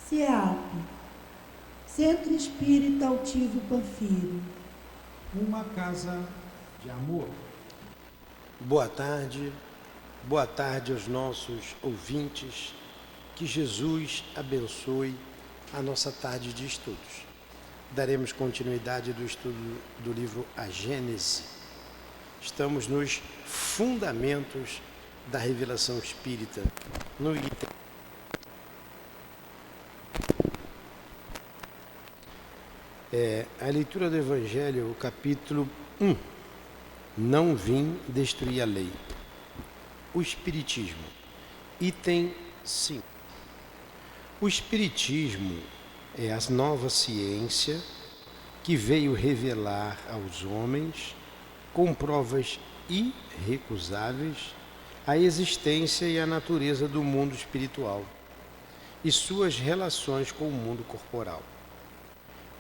CEAP, Centro Espírita Altivo Panfiro. Uma casa de amor. Boa tarde aos nossos ouvintes. Que Jesus abençoe a nossa tarde de estudos. Daremos continuidade do estudo do livro A Gênese. Estamos nos fundamentos da revelação espírita, no item. A leitura do Evangelho, o capítulo 1. Não vim destruir a lei. O Espiritismo. Item 5. O Espiritismo é a nova ciência que veio revelar aos homens, com provas irrecusáveis, a existência e a natureza do mundo espiritual e suas relações com o mundo corporal.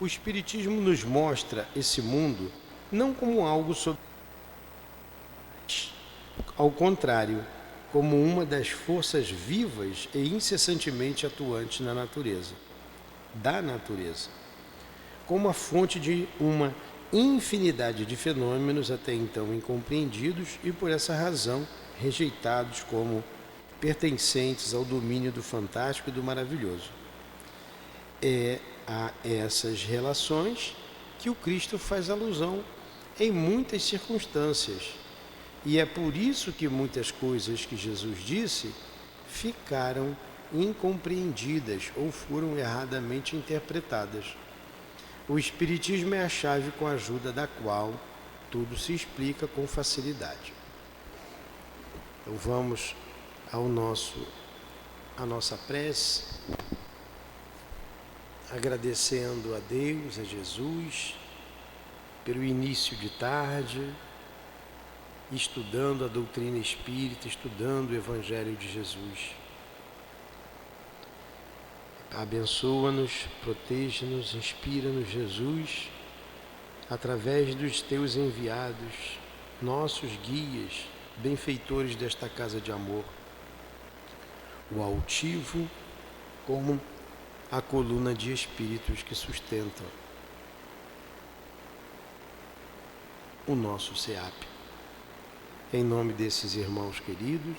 O Espiritismo nos mostra esse mundo não como algo sobre, ao contrário, como uma das forças vivas e incessantemente atuantes da natureza, como a fonte de uma infinidade de fenômenos até então incompreendidos e, por essa razão, rejeitados como pertencentes ao domínio do fantástico e do maravilhoso. É a essas relações que o Cristo faz alusão em muitas circunstâncias. E é por isso que muitas coisas que Jesus disse ficaram incompreendidas ou foram erradamente interpretadas. O Espiritismo é a chave com a ajuda da qual tudo se explica com facilidade. Então vamos à nossa prece, agradecendo a Deus, a Jesus, pelo início de tarde, estudando a doutrina espírita, estudando o Evangelho de Jesus. Abençoa-nos, protege-nos, inspira-nos, Jesus, através dos teus enviados, nossos guias, benfeitores desta casa de amor, o altivo como a coluna de espíritos que sustentam o nosso CEAP. Em nome desses irmãos queridos,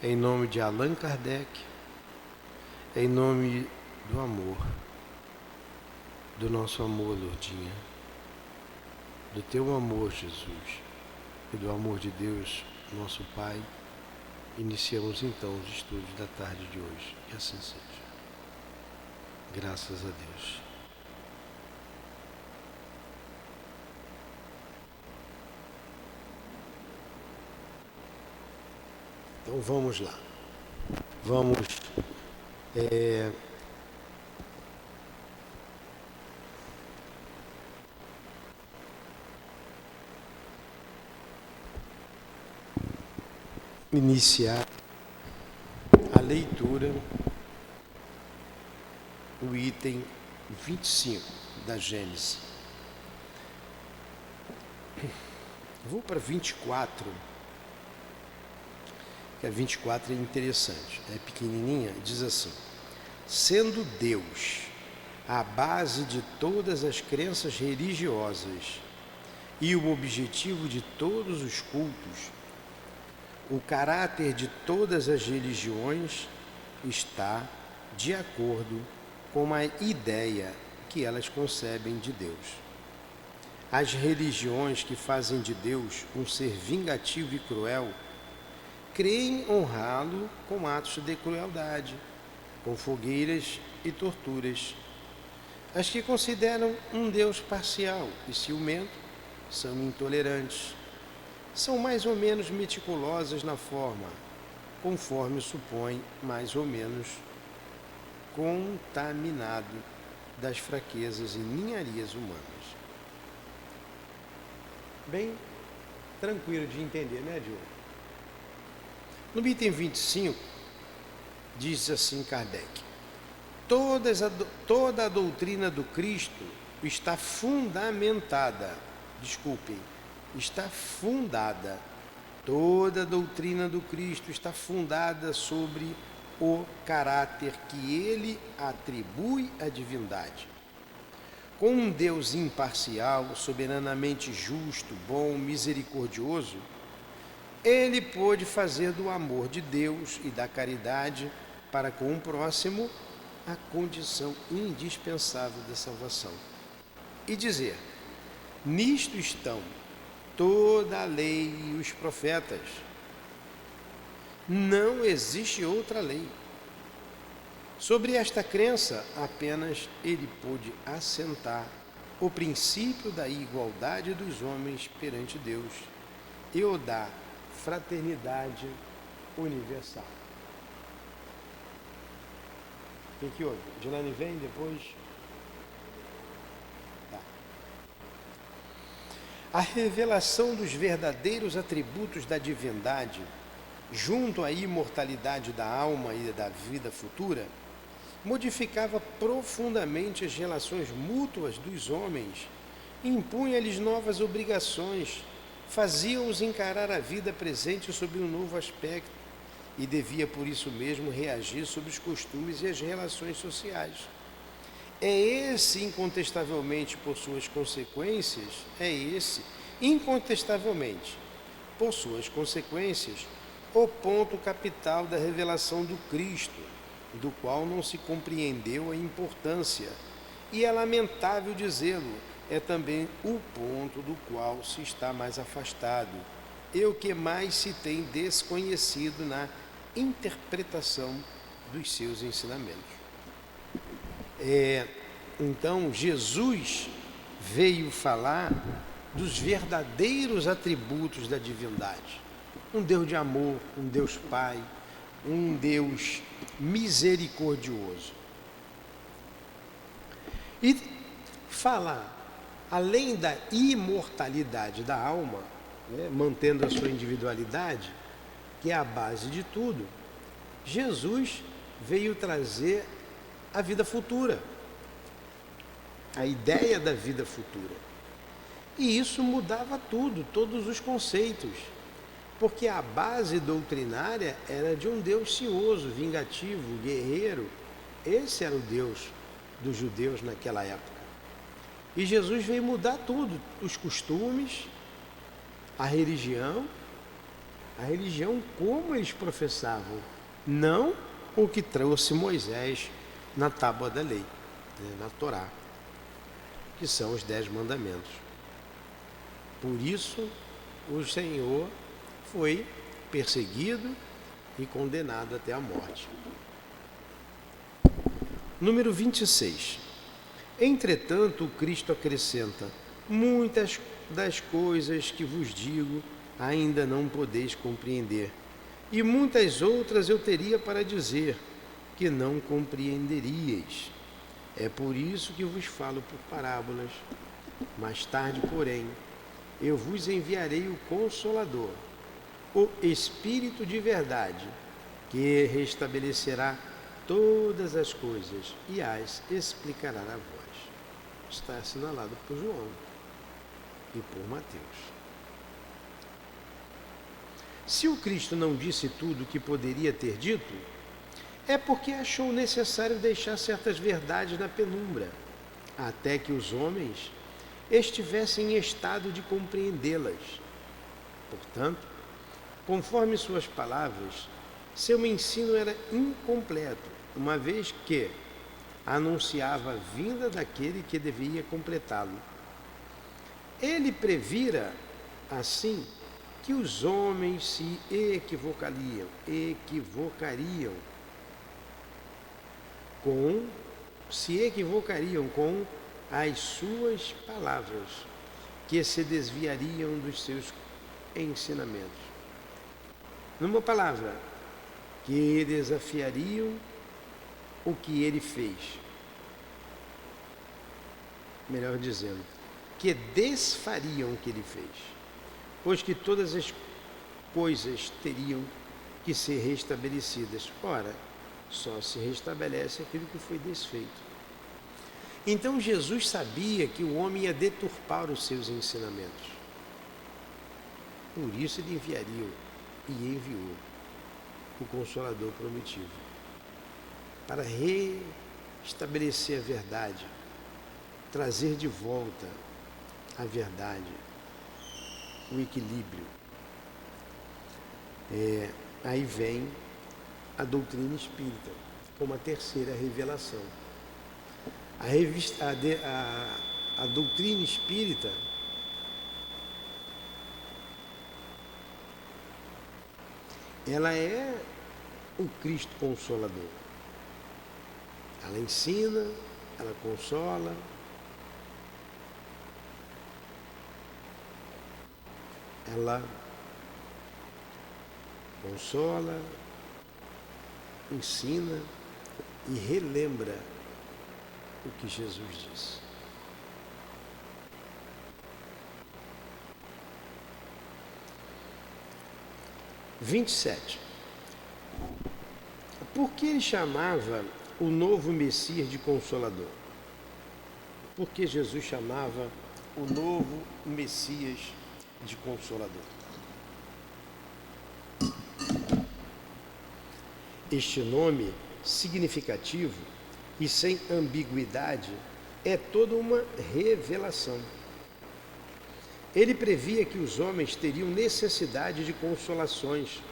em nome de Allan Kardec, em nome do amor, do nosso amor, Lourdinha, do teu amor, Jesus, e do amor de Deus, nosso Pai, iniciamos então os estudos da tarde de hoje. Que assim seja. Graças a Deus. Então vamos lá. Vamos iniciar a leitura do item 25 da Gênese. Vou para 24, que a 24 é interessante, é pequenininha, diz assim: sendo Deus a base de todas as crenças religiosas e o objetivo de todos os cultos, o caráter de todas as religiões está de acordo com a ideia que elas concebem de Deus. As religiões que fazem de Deus um ser vingativo e cruel creem honrá-lo com atos de crueldade, com fogueiras e torturas. As que consideram um Deus parcial e ciumento são intolerantes. São mais ou menos meticulosas na forma, conforme supõe mais ou menos contaminado das fraquezas e ninharias humanas. Bem tranquilo de entender, né, Diogo? No item 25, diz assim Kardec: toda a doutrina do Cristo está fundamentada, toda a doutrina do Cristo está fundada sobre o caráter que ele atribui à divindade. Com um Deus imparcial, soberanamente justo, bom, misericordioso, ele pôde fazer do amor de Deus e da caridade para com o próximo a condição indispensável da salvação. E dizer: nisto estão toda a lei e os profetas. Não existe outra lei. Sobre esta crença, apenas ele pôde assentar o princípio da igualdade dos homens perante Deus e o da fraternidade universal. O que houve? Dilane vem depois? Tá. A revelação dos verdadeiros atributos da divindade, junto à imortalidade da alma e da vida futura, modificava profundamente as relações mútuas dos homens, impunha-lhes novas obrigações, fazia-os encarar a vida presente sob um novo aspecto e devia por isso mesmo reagir sobre os costumes e as relações sociais. É esse, incontestavelmente, por suas consequências, o ponto capital da revelação do Cristo, do qual não se compreendeu a importância, e é lamentável dizê-lo, é também o ponto do qual se está mais afastado, e o que mais se tem desconhecido na interpretação dos seus ensinamentos. Então, Jesus veio falar dos verdadeiros atributos da divindade. Um Deus de amor, um Deus Pai, um Deus misericordioso. E falar, além da imortalidade da alma, né, mantendo a sua individualidade, que é a base de tudo, Jesus veio trazer a vida futura, a ideia da vida futura. E isso mudava tudo, todos os conceitos, porque a base doutrinária era de um Deus cioso, vingativo, guerreiro. Esse era o Deus dos judeus naquela época. E Jesus veio mudar tudo, os costumes, a religião como eles professavam, não o que trouxe Moisés na tábua da lei, né, na Torá, que são os 10 mandamentos. Por isso, o Senhor foi perseguido e condenado até a morte. Número 26. Entretanto, o Cristo acrescenta: muitas das coisas que vos digo ainda não podeis compreender, e muitas outras eu teria para dizer, que não compreenderíeis. É por isso que vos falo por parábolas. Mais tarde, porém, eu vos enviarei o Consolador, o Espírito de verdade, que restabelecerá todas as coisas e as explicará a vós. Está assinalado por João e por Mateus. Se o Cristo não disse tudo o que poderia ter dito, é porque achou necessário deixar certas verdades na penumbra, até que os homens estivessem em estado de compreendê-las. Portanto, conforme suas palavras, seu ensino era incompleto, uma vez que anunciava a vinda daquele que devia completá-lo. Ele previra, assim, que os homens se equivocariam com as suas palavras, que se desviariam dos seus ensinamentos. Numa palavra, que desafiariam o que ele fez. Melhor dizendo, que desfariam o que ele fez, pois que todas as coisas teriam que ser restabelecidas. Ora, só se restabelece aquilo que foi desfeito. Então Jesus sabia que o homem ia deturpar os seus ensinamentos. Por isso ele enviaria e enviou o Consolador prometido. para restabelecer a verdade, trazer de volta a verdade, o equilíbrio. Aí vem a doutrina espírita, como a terceira revelação. A doutrina espírita ela é o Cristo Consolador. Ela ensina, ela consola, ela consola, ensina e relembra o que Jesus disse. (27) Por que ele chamava o novo Messias de Consolador? Por que Jesus chamava o novo Messias de Consolador? Este nome significativo e sem ambiguidade é toda uma revelação. Ele previa que os homens teriam necessidade de consolações,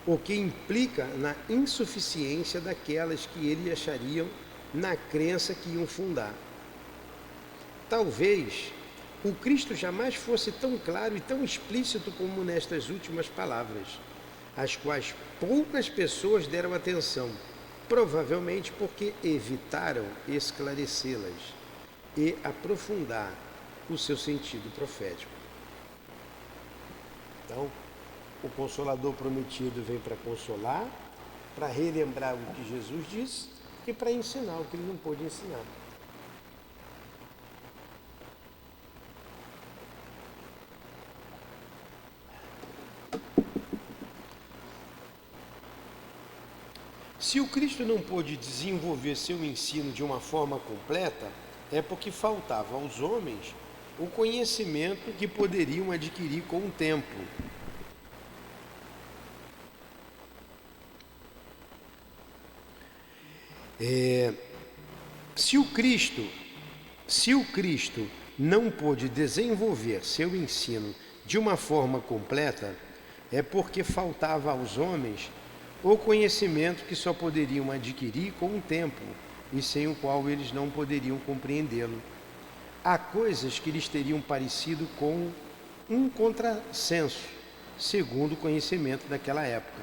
o que implica na insuficiência daquelas que eles achariam na crença que iam fundar. Talvez o Cristo jamais fosse tão claro e tão explícito como nestas últimas palavras, às quais poucas pessoas deram atenção, provavelmente porque evitaram esclarecê-las e aprofundar o seu sentido profético. Então, o Consolador prometido vem para consolar, para relembrar o que Jesus disse e para ensinar o que ele não pôde ensinar. Se o Cristo não pôde desenvolver seu ensino de uma forma completa, é porque faltava aos homens o conhecimento que poderiam adquirir com o tempo. Se o Cristo não pôde desenvolver seu ensino de uma forma completa, é porque faltava aos homens o conhecimento que só poderiam adquirir com o tempo e sem o qual eles não poderiam compreendê-lo. Há coisas que lhes teriam parecido com um contrassenso, segundo o conhecimento daquela época.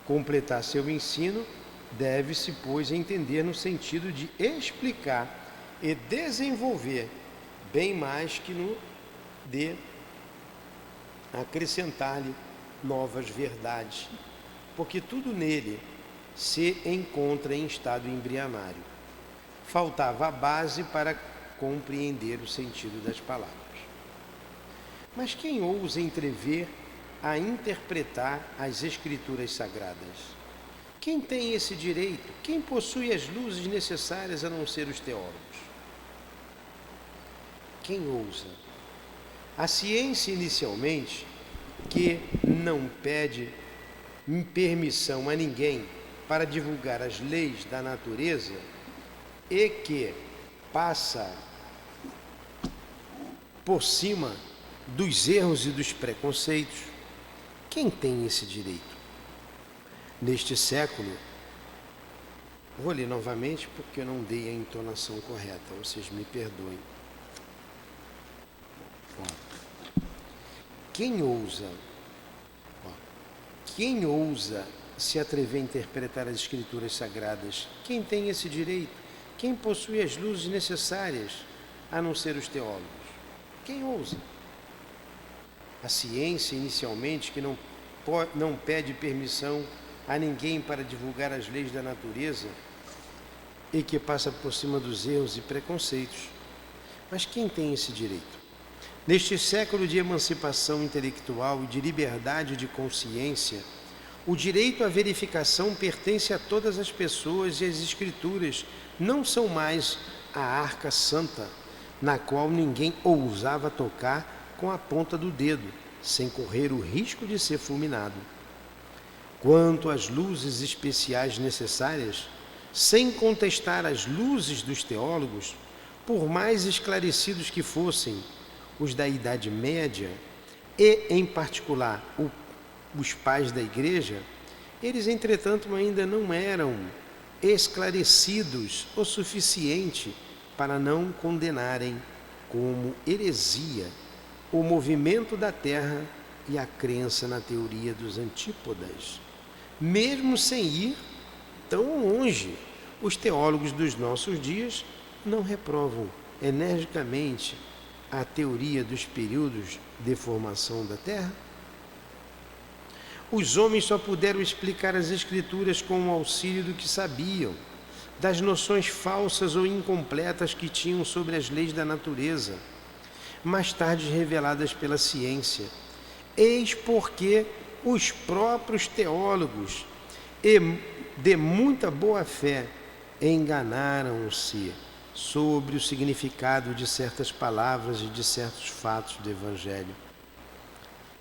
Completar seu ensino deve-se, pois, entender no sentido de explicar e desenvolver, bem mais que no de acrescentar-lhe novas verdades, porque tudo nele se encontra em estado embrionário. Faltava a base para compreender o sentido das palavras. Mas quem ousa entrever a interpretar as Escrituras Sagradas? Quem tem esse direito? Quem possui as luzes necessárias a não ser os teólogos? Quem ousa? A ciência, inicialmente, que não pede permissão a ninguém para divulgar as leis da natureza e que passa por cima dos erros e dos preconceitos. Quem tem esse direito? Neste século, vou ler novamente porque eu não dei a entonação correta, vocês me perdoem. Quem ousa se atrever a interpretar as Escrituras Sagradas? Quem tem esse direito? Quem possui as luzes necessárias, a não ser os teólogos? Quem ousa? A ciência, inicialmente, que não pede permissão a ninguém para divulgar as leis da natureza e que passa por cima dos erros e preconceitos. Mas quem tem esse direito? Neste século de emancipação intelectual e de liberdade de consciência, o direito à verificação pertence a todas as pessoas e as Escrituras não são mais a arca santa, na qual ninguém ousava tocar com a ponta do dedo, sem correr o risco de ser fulminado. Quanto às luzes especiais necessárias, sem contestar as luzes dos teólogos, por mais esclarecidos que fossem os da Idade Média, e, em particular, os pais da Igreja, eles, entretanto, ainda não eram esclarecidos o suficiente para não condenarem como heresia o movimento da Terra e a crença na teoria dos antípodas. Mesmo sem ir tão longe, os teólogos dos nossos dias não reprovam energicamente a teoria dos períodos de formação da Terra. Os homens só puderam explicar as Escrituras com o auxílio do que sabiam, das noções falsas ou incompletas que tinham sobre as leis da natureza, mais tarde reveladas pela ciência. Eis porque os próprios teólogos, de muita boa fé, enganaram-se sobre o significado de certas palavras e de certos fatos do Evangelho,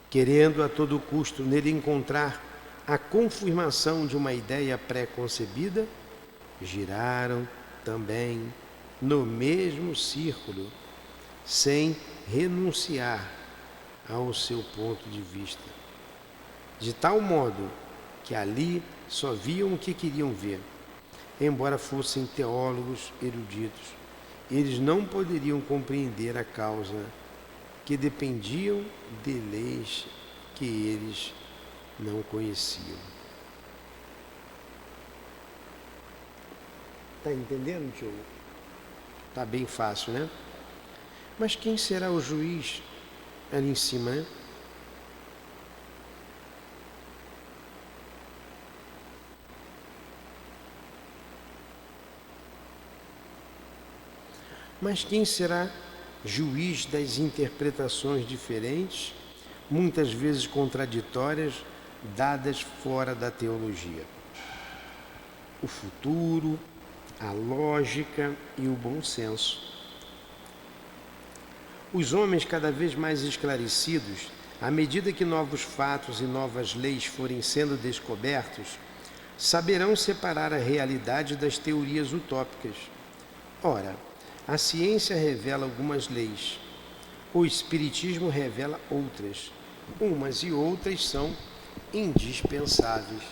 querendo a todo custo nele encontrar a confirmação de uma ideia pré-concebida, giraram também no mesmo círculo, sem renunciar ao seu ponto de vista, de tal modo que ali só viam o que queriam ver. Embora fossem teólogos eruditos, eles não poderiam compreender a causa, que dependiam de leis que eles não conheciam. Está entendendo, tio? Está bem fácil, né? Mas quem será o juiz ali em cima, né? Mas quem será juiz das interpretações diferentes, muitas vezes contraditórias, dadas fora da teologia? O futuro, a lógica e o bom senso. Os homens, cada vez mais esclarecidos, à medida que novos fatos e novas leis forem sendo descobertos, saberão separar a realidade das teorias utópicas. Ora, a ciência revela algumas leis, o espiritismo revela outras. Umas e outras são indispensáveis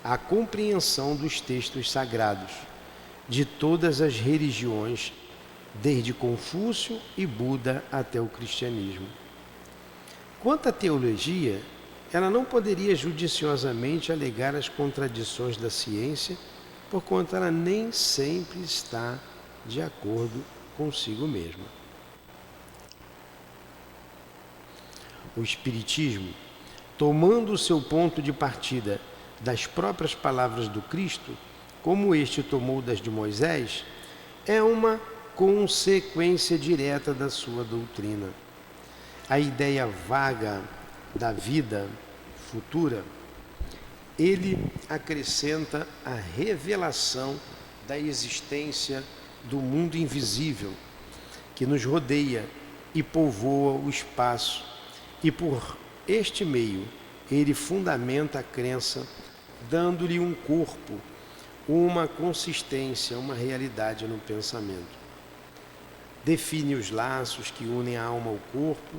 à compreensão dos textos sagrados de todas as religiões, desde Confúcio e Buda até o cristianismo. Quanto à teologia, ela não poderia judiciosamente alegar as contradições da ciência, porquanto ela nem sempre está de acordo consigo mesma. O Espiritismo, tomando o seu ponto de partida das próprias palavras do Cristo, como este tomou das de Moisés, é uma consequência direta da sua doutrina. A ideia vaga da vida futura, ele acrescenta a revelação da existência do mundo invisível que nos rodeia e povoa o espaço, e por este meio ele fundamenta a crença, dando-lhe um corpo, uma consistência, uma realidade no pensamento. Define os laços que unem a alma ao corpo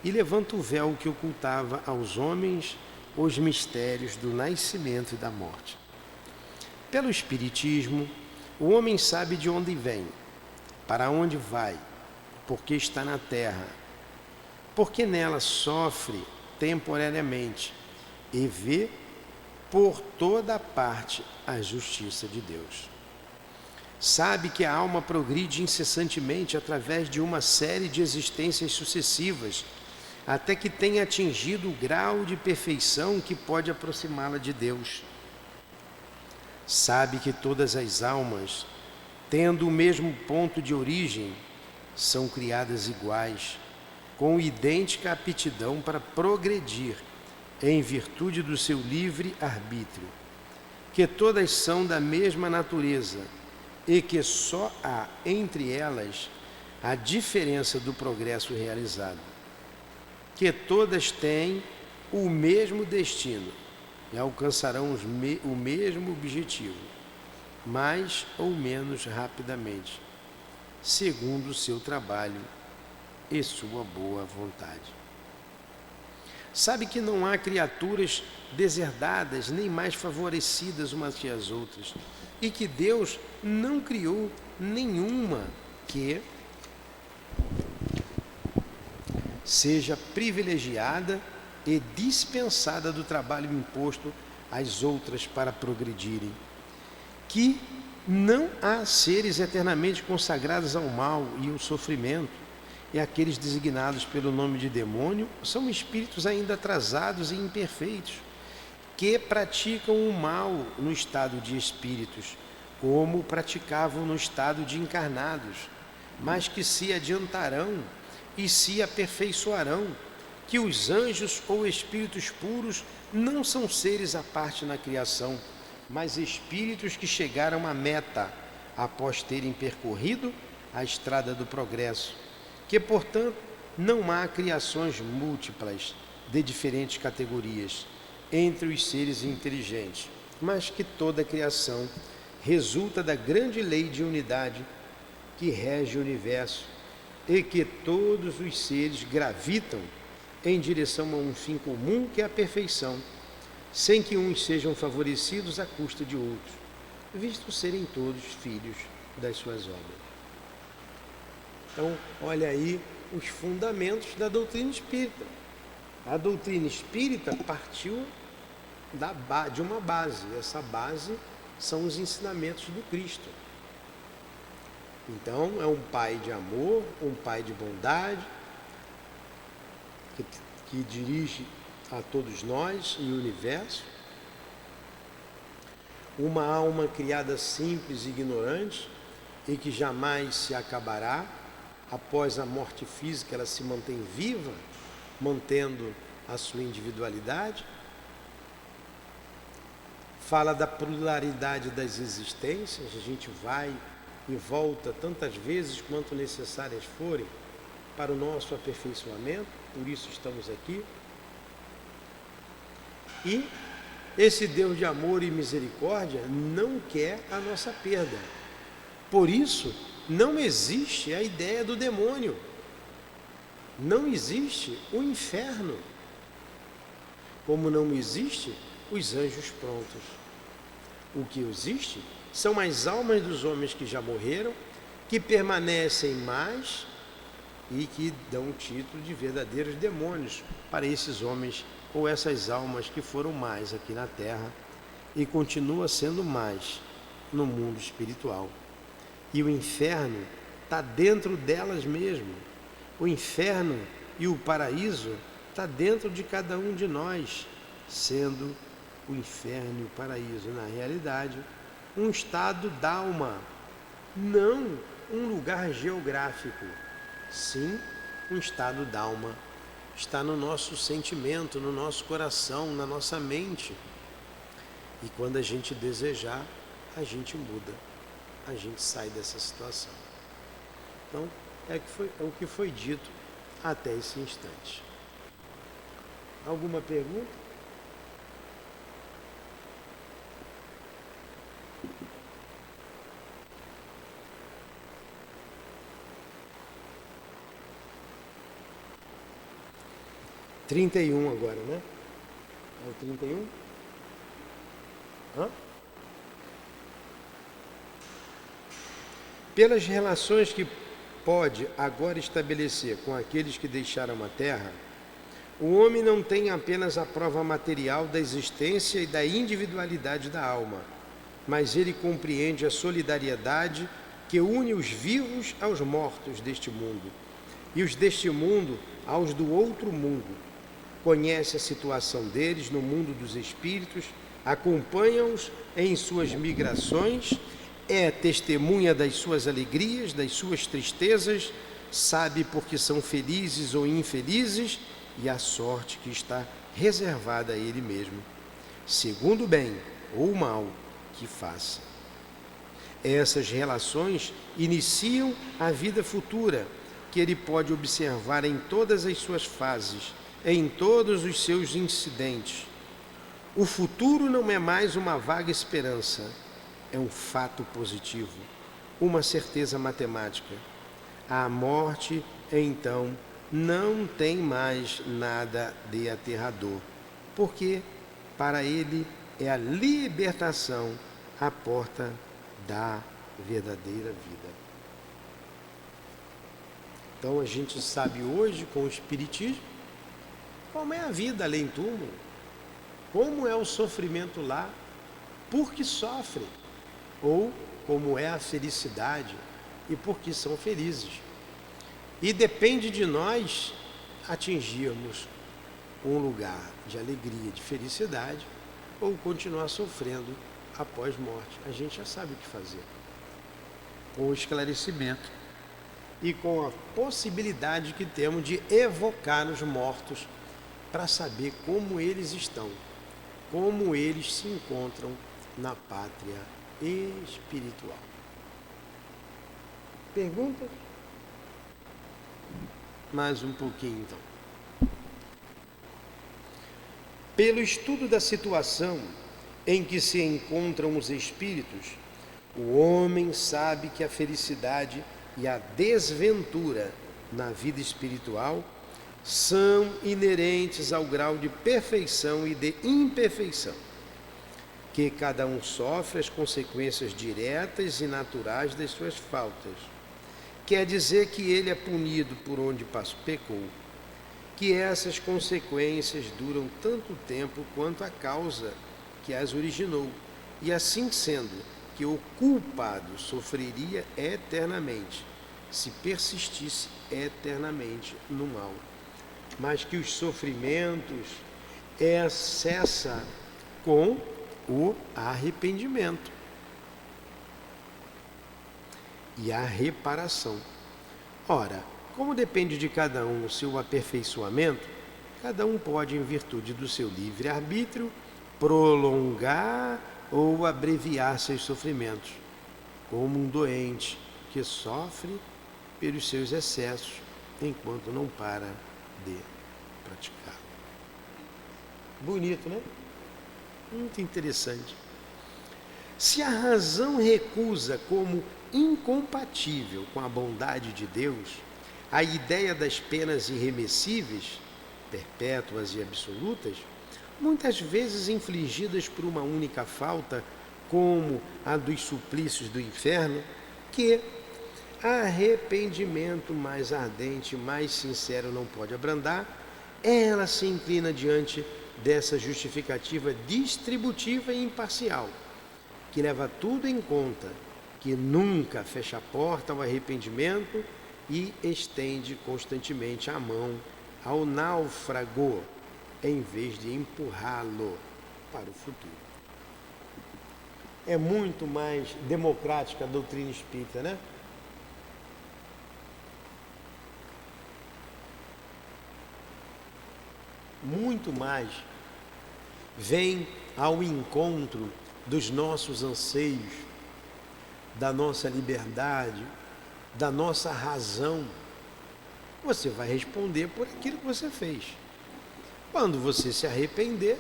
e levanta o véu que ocultava aos homens os mistérios do nascimento e da morte. Pelo Espiritismo, o homem sabe de onde vem, para onde vai, porque está na terra, porque nela sofre temporariamente e vê por toda parte a justiça de Deus. Sabe que a alma progride incessantemente através de uma série de existências sucessivas, até que tenha atingido o grau de perfeição que pode aproximá-la de Deus. Sabe que todas as almas, tendo o mesmo ponto de origem, são criadas iguais, com idêntica aptidão para progredir em virtude do seu livre arbítrio, que todas são da mesma natureza e que só há entre elas a diferença do progresso realizado, que todas têm o mesmo destino e alcançarão o mesmo objetivo, mais ou menos rapidamente, segundo o seu trabalho e sua boa vontade. Sabe que não há criaturas deserdadas nem mais favorecidas umas que as outras, e que Deus não criou nenhuma que seja privilegiada e dispensada do trabalho imposto às outras para progredirem, que não há seres eternamente consagrados ao mal e ao sofrimento, e aqueles designados pelo nome de demônio são espíritos ainda atrasados e imperfeitos, que praticam o mal no estado de espíritos, como praticavam no estado de encarnados, mas que se adiantarão e se aperfeiçoarão, que os anjos ou espíritos puros não são seres à parte na criação, mas espíritos que chegaram à meta após terem percorrido a estrada do progresso, que, portanto, não há criações múltiplas de diferentes categorias entre os seres inteligentes, mas que toda criação resulta da grande lei de unidade que rege o universo e que todos os seres gravitam em direção a um fim comum que é a perfeição, sem que uns sejam favorecidos à custa de outros, visto serem todos filhos das suas obras. Então, olha aí os fundamentos da doutrina espírita. A doutrina espírita partiu de uma base. Essa base são os ensinamentos do Cristo. Então, é um pai de amor, um pai de bondade, que dirige a todos nós e o universo. Uma alma criada simples e ignorante e que jamais se acabará. Após a morte física, ela se mantém viva, mantendo a sua individualidade. Fala da pluralidade das existências, a gente vai e volta tantas vezes quanto necessárias forem para o nosso aperfeiçoamento, por isso estamos aqui. E esse Deus de amor e misericórdia não quer a nossa perda. Por isso, não existe a ideia do demônio. Não existe o inferno. Como não existe os anjos prontos. O que existe são as almas dos homens que já morreram, que permanecem mais e que dão o título de verdadeiros demônios para esses homens ou essas almas que foram mais aqui na Terra e continua sendo mais no mundo espiritual. E o inferno está dentro delas mesmo. O inferno e o paraíso está dentro de cada um de nós, sendo o inferno e o paraíso, na realidade, um estado d'alma, não um lugar geográfico, sim um estado d'alma. Está no nosso sentimento, no nosso coração, na nossa mente. E quando a gente desejar, a gente muda. A gente sai dessa situação. Então, é o que foi dito até esse instante. Alguma pergunta? Trinta e um agora, né? É o 31? Hã? Pelas relações que pode agora estabelecer com aqueles que deixaram a Terra, o homem não tem apenas a prova material da existência e da individualidade da alma, mas ele compreende a solidariedade que une os vivos aos mortos deste mundo e os deste mundo aos do outro mundo. Conhece a situação deles no mundo dos espíritos, acompanha-os em suas migrações, é testemunha das suas alegrias, das suas tristezas, sabe porque são felizes ou infelizes e a sorte que está reservada a ele mesmo, segundo o bem ou o mal que faça. Essas relações iniciam a vida futura, que ele pode observar em todas as suas fases, em todos os seus incidentes. O futuro não é mais uma vaga esperança, é um fato positivo, uma certeza matemática. A morte, então, não tem mais nada de aterrador, porque para ele é a libertação a porta da verdadeira vida. Então a gente sabe hoje com o Espiritismo como é a vida além do túmulo, como é o sofrimento lá, por que sofrem, ou como é a felicidade e por que são felizes. E depende de nós atingirmos um lugar de alegria, de felicidade, ou continuar sofrendo após morte. A gente já sabe o que fazer. Com o esclarecimento e com a possibilidade que temos de evocar os mortos para saber como eles estão, como eles se encontram na pátria espiritual. Perguntas? Mais um pouquinho então. Pelo estudo da situação em que se encontram os espíritos, o homem sabe que a felicidade e a desventura na vida espiritual são inerentes ao grau de perfeição e de imperfeição, que cada um sofre as consequências diretas e naturais das suas faltas. Quer dizer que ele é punido por onde pecou, que essas consequências duram tanto tempo quanto a causa que as originou, e assim sendo, que o culpado sofreria eternamente, se persistisse eternamente no mal, mas que os sofrimentos cessam com o arrependimento e a reparação. Ora, como depende de cada um o seu aperfeiçoamento, cada um pode, em virtude do seu livre-arbítrio, prolongar ou abreviar seus sofrimentos, como um doente que sofre pelos seus excessos enquanto não para de praticar. Bonito, né? Muito interessante. Se a razão recusa como incompatível com a bondade de Deus a ideia das penas irremessíveis, perpétuas e absolutas, muitas vezes infligidas por uma única falta, como a dos suplícios do inferno, que arrependimento mais ardente, mais sincero não pode abrandar, ela se inclina diante dessa justificativa distributiva e imparcial, que leva tudo em conta, que nunca fecha a porta ao arrependimento e estende constantemente a mão ao náufrago, em vez de empurrá-lo para o futuro. É muito mais democrática a doutrina espírita, né? Muito mais vem ao encontro dos nossos anseios, da nossa liberdade, da nossa razão. Você vai responder por aquilo que você fez. Quando você se arrepender,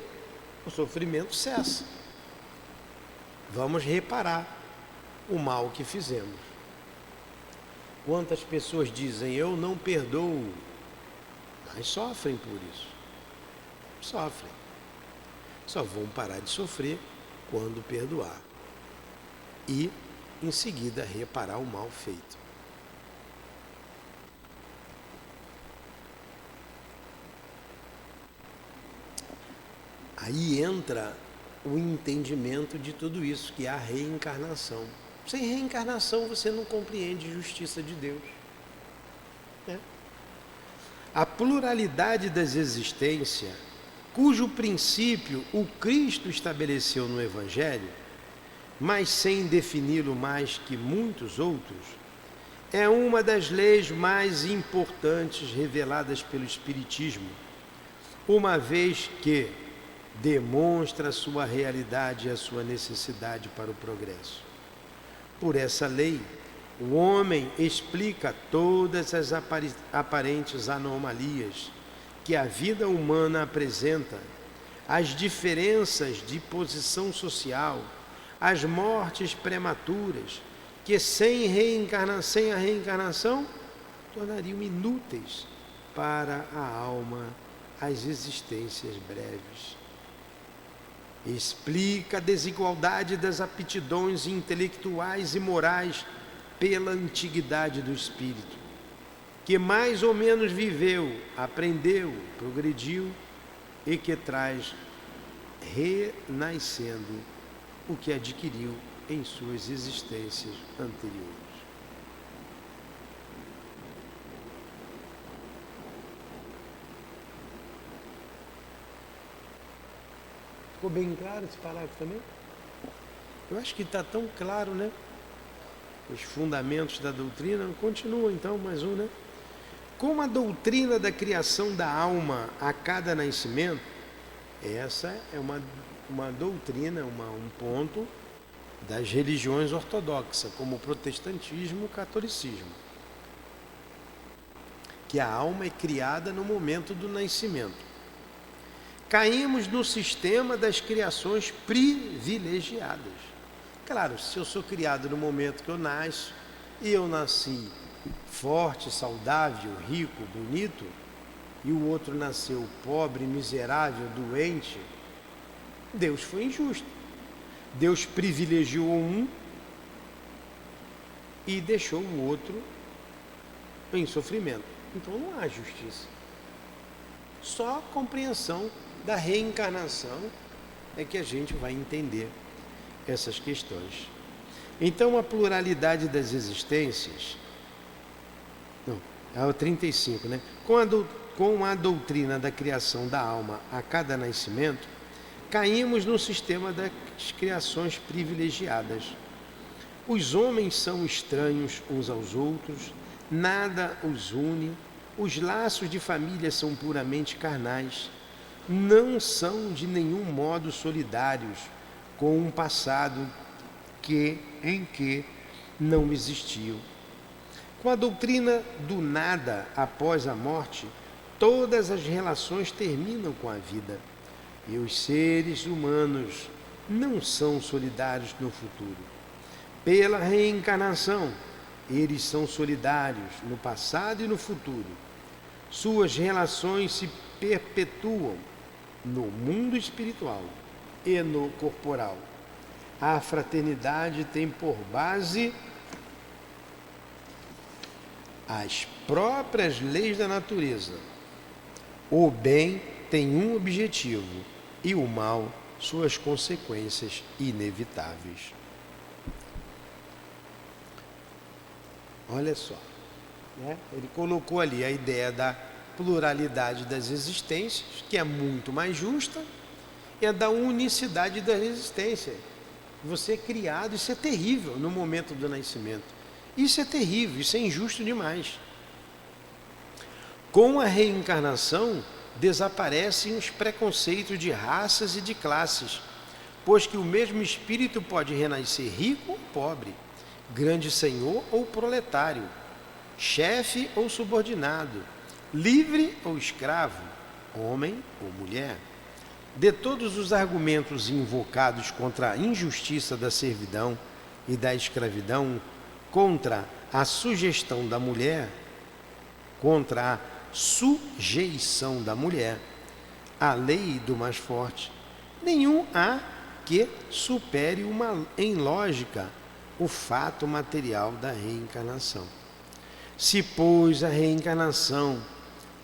o sofrimento cessa. Vamos reparar o mal que fizemos. Quantas pessoas dizem, eu não perdoo, mas sofrem por isso. Sofrem. Só vão parar de sofrer quando perdoar. E, em seguida, reparar o mal feito. Aí entra o entendimento de tudo isso, que é a reencarnação. Sem reencarnação você não compreende a justiça de Deus. A pluralidade das existências, cujo princípio o Cristo estabeleceu no Evangelho, mas sem defini-lo mais que muitos outros, é uma das leis mais importantes reveladas pelo Espiritismo, uma vez que demonstra a sua realidade e a sua necessidade para o progresso. Por essa lei, o homem explica todas as aparentes anomalias que a vida humana apresenta, as diferenças de posição social, as mortes prematuras, que sem a reencarnação tornariam inúteis para a alma as existências breves. Explica a desigualdade das aptidões intelectuais e morais pela antiguidade do espírito, que mais ou menos viveu, aprendeu, progrediu e que traz renascendo o que adquiriu em suas existências anteriores. Ficou bem claro esse parágrafo também? Eu acho que está tão claro, né? Os fundamentos da doutrina. Continua então mais um, né? Como a doutrina da criação da alma a cada nascimento, essa é uma doutrina, um ponto das religiões ortodoxas, como o protestantismo e o catolicismo, que a alma é criada no momento do nascimento. Caímos no sistema das criações privilegiadas. Claro, se eu sou criado no momento que eu nasço, e eu nasci forte, saudável, rico, bonito, e o outro nasceu pobre, miserável, doente, Deus foi injusto. Deus privilegiou um e deixou o outro em sofrimento. Então não há justiça. Só compreensão da reencarnação é que a gente vai entender essas questões. Então a pluralidade das existências, é o 35, né? Com a doutrina da criação da alma a cada nascimento, caímos no sistema das criações privilegiadas. Os homens são estranhos uns aos outros, nada os une, os laços de família são puramente carnais, não são de nenhum modo solidários com um passado em que não existiu. Com a doutrina do nada após a morte, todas as relações terminam com a vida. E os seres humanos não são solidários no futuro. Pela reencarnação, eles são solidários no passado e no futuro. Suas relações se perpetuam no mundo espiritual e no corporal. A fraternidade tem por base as próprias leis da natureza. O bem tem um objetivo e o mal suas consequências inevitáveis. Olha só, né? Ele colocou ali a ideia da pluralidade das existências, que é muito mais justa, e a da unicidade da existência. Você é criado, isso é terrível no momento do nascimento. Isso é terrível, isso é injusto demais. Com a reencarnação, desaparecem os preconceitos de raças e de classes, pois que o mesmo espírito pode renascer rico ou pobre, grande senhor ou proletário, chefe ou subordinado, livre ou escravo, homem ou mulher. De todos os argumentos invocados contra a injustiça da servidão e da escravidão, contra a sugestão da mulher, contra a sujeição da mulher, a lei do mais forte, nenhum há que supere em lógica o fato material da reencarnação. Se, pois, a reencarnação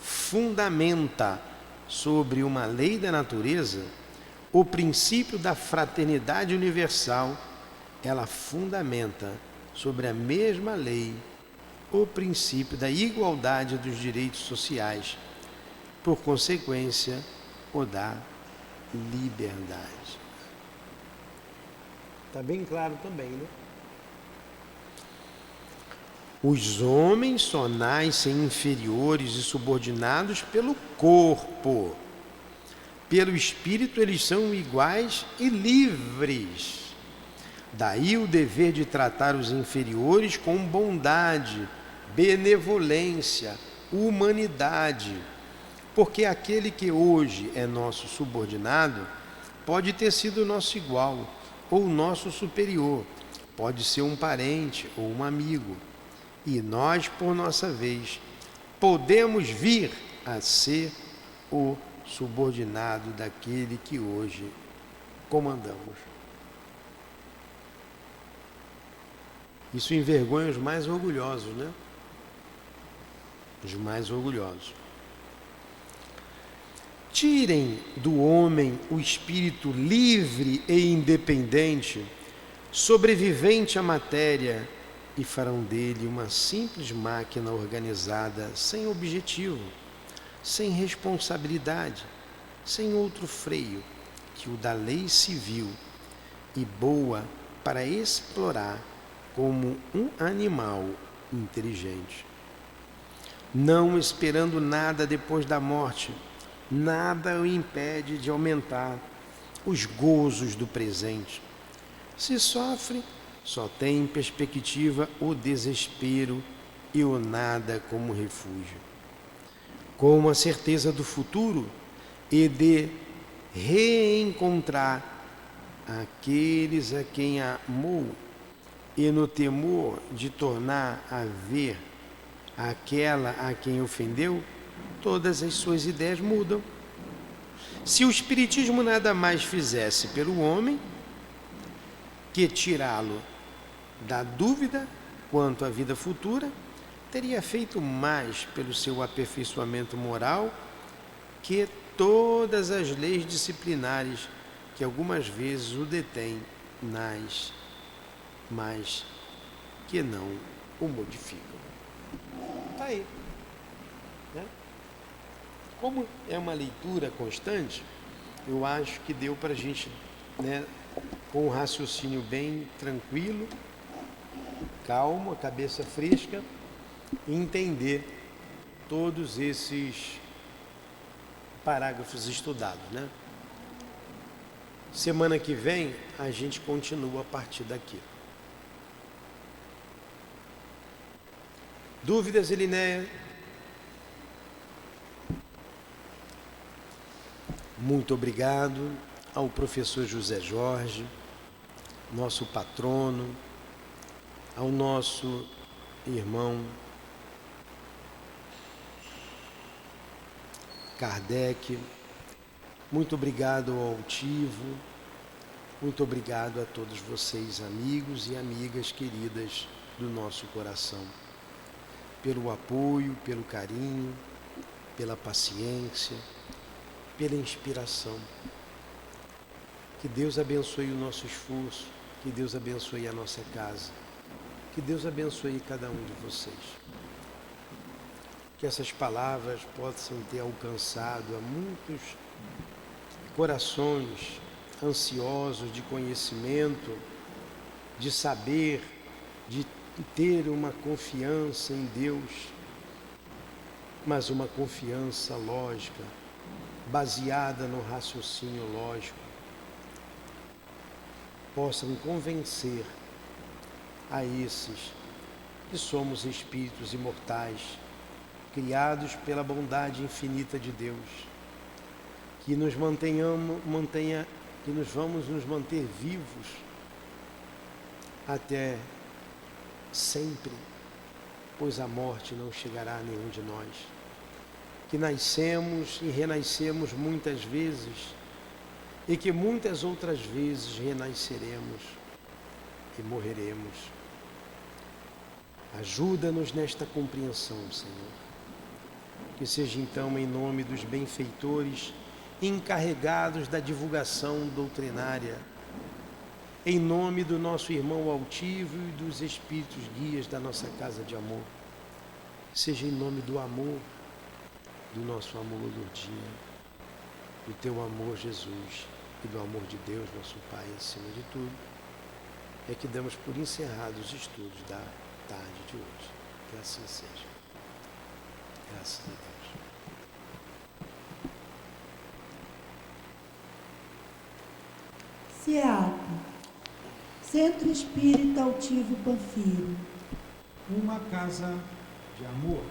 fundamenta sobre uma lei da natureza, o princípio da fraternidade universal, ela fundamenta sobre a mesma lei o princípio da igualdade dos direitos sociais, por consequência, o da liberdade. Está bem claro também, né? Os homens só nascem inferiores e subordinados pelo corpo. Pelo espírito eles são iguais e livres. Daí o dever de tratar os inferiores com bondade, benevolência, humanidade. Porque aquele que hoje é nosso subordinado pode ter sido nosso igual ou nosso superior, pode ser um parente ou um amigo. E nós, por nossa vez, podemos vir a ser o subordinado daquele que hoje comandamos. Isso envergonha os mais orgulhosos, né? Os mais orgulhosos. Tirem do homem o espírito livre e independente, sobrevivente à matéria, e farão dele uma simples máquina organizada, sem objetivo, sem responsabilidade, sem outro freio que o da lei civil, e boa para explorar como um animal inteligente. Não esperando nada depois da morte, nada o impede de aumentar os gozos do presente. Se sofre, só tem em perspectiva o desespero e o nada como refúgio. Com a certeza do futuro e de reencontrar aqueles a quem amou, e no temor de tornar a ver aquela a quem ofendeu, todas as suas ideias mudam. Se o Espiritismo nada mais fizesse pelo homem que tirá-lo da dúvida quanto à vida futura, teria feito mais pelo seu aperfeiçoamento moral que todas as leis disciplinares que algumas vezes o detêm mas que não o modificam. Está aí. Né? Como é uma leitura constante, eu acho que deu para a gente, né, com um raciocínio bem tranquilo, calmo, a cabeça fresca, entender todos esses parágrafos estudados, né? Semana que vem a gente continua a partir daqui. Dúvidas, Elinéia? Muito obrigado ao professor José Jorge, nosso patrono, ao nosso irmão Kardec. Muito obrigado ao Altivo. Muito obrigado a todos vocês, amigos e amigas queridas do nosso coração, pelo apoio, pelo carinho, pela paciência, pela inspiração. Que Deus abençoe o nosso esforço, que Deus abençoe a nossa casa, que Deus abençoe cada um de vocês. Que essas palavras possam ter alcançado a muitos corações ansiosos de conhecimento, de saber, de ter uma confiança em Deus, mas uma confiança lógica, baseada no raciocínio lógico, possam convencer a esses que somos espíritos imortais, criados pela bondade infinita de Deus, que nos que nós vamos nos manter vivos até sempre, pois a morte não chegará a nenhum de nós, que nascemos e renascemos muitas vezes e que muitas outras vezes renasceremos e morreremos. Ajuda-nos nesta compreensão, Senhor. Que seja então em nome dos benfeitores encarregados da divulgação doutrinária, em nome do nosso irmão Altivo e dos espíritos guias da nossa casa de amor, seja em nome do amor, do nosso amor Lourdinha, do teu amor, Jesus, e do amor de Deus, nosso Pai, acima de tudo, é que damos por encerrados os estudos da tarde de hoje. Que assim seja. Graças a Deus. CEAP, Centro Espírita Altivo Panfiro. Uma casa de amor.